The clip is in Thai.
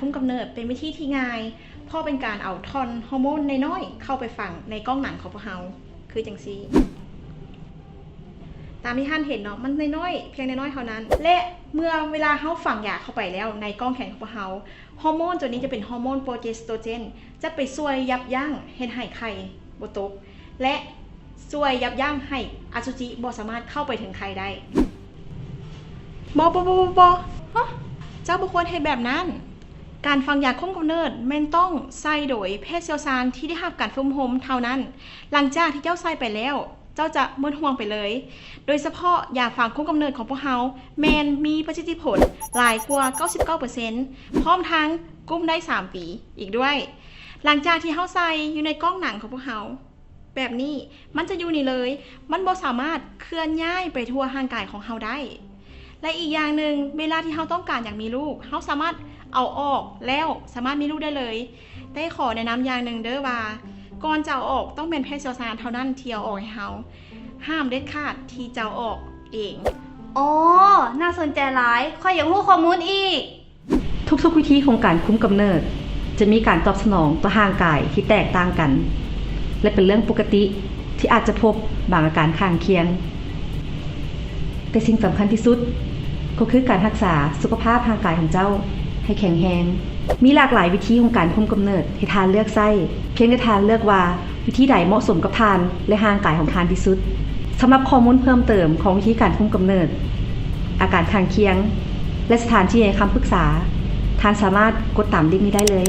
คุมกำเนิดเป็นวิธีที่ง่ายเพราะเป็นการเอาทอนฮอร์โมนน้อยๆเข้าไปฝังในก้องหนังของพวกเราคือจังซี่ตามที่ท่านเห็นเนาะมันน้อยๆเพียงน้อยๆเท่านั้นและเมื่อเวลาเฮาฝังยาเข้าไปแล้วในก้องแขนของพวกเราฮอร์โมนตัวนี้จะเป็นฮอร์โมนโปรเจสโตรเจนจะไปช่วยยับยั้งเฮ็ดให้ไข่บ่ตกและช่วยยับยั้งให้อสุจิบ่สามารถเข้าไปถึงไข่ได้บ่เจ้าบ่ควรเฮ็ดแบบนั้นการฝังยาคุมกำเนิดแม่นต้องใส่โดยแพทย์เชี่ยวชาญที่ได้รับการฝึกอบรมเท่านั้นหลังจากที่เจ้าใส่ไปแล้วเจ้าจะหมดห่วงไปเลยโดยเฉพาะยาฝังคุมกำเนิดของพวกเราแมนมีประสิทธิผลหลายกว่า 99% พร้อมทั้งกุ้มได้3ปีอีกด้วยหลังจากที่เฮาใส่อยู่ในก้องหนังของพวกเราแบบนี้มันจะอยู่นี่เลยมันบ่สามารถเคลื่อนย้ายไปทั่วร่างกายของเฮาได้และอีกอย่างหนึ่งเวลาที่เฮาต้องการอยากมีลูกเฮาสามารถเอาออกแล้วสามารถมีลูกได้เลยแต่ขอแนะนำอย่างหนึ่งเด้อว่าก่อนจะเอาออกต้องเป็นแพทย์เชี่ยวชาญเท่านั้นที่เอาออกให้เฮาห้ามเด็ดขาดที่จะเอาออกเองอ๋อน่าสนใจหลายค่อยอยากรู้ข้อมูลอีกทุกๆวิธีของการคุมกำเนิดจะมีการตอบสนองต่อร่างกายที่แตกต่างกัน และเป็นเรื่องปกติที่อาจจะพบบางอาการข้างเคียงแต่สิ่งสำคัญที่สุดก็คือการรักษาสุขภาพร่างกายของเจ้าให้แข็งแรงมีหลากหลายวิธีของการคุมกำเนิดให้ทานเลือกไส้เพียงแต่ทานเลือกว่าวิธีใดเหมาะสมกับทานและร่างกายของทานที่สุดสำหรับข้อมูลเพิ่มเติมของวิธีการคุมกำเนิดอาการข้างเคียงและสถานที่ให้คำปรึกษาท่านสามารถกดตามลิงก์นี้ได้เลย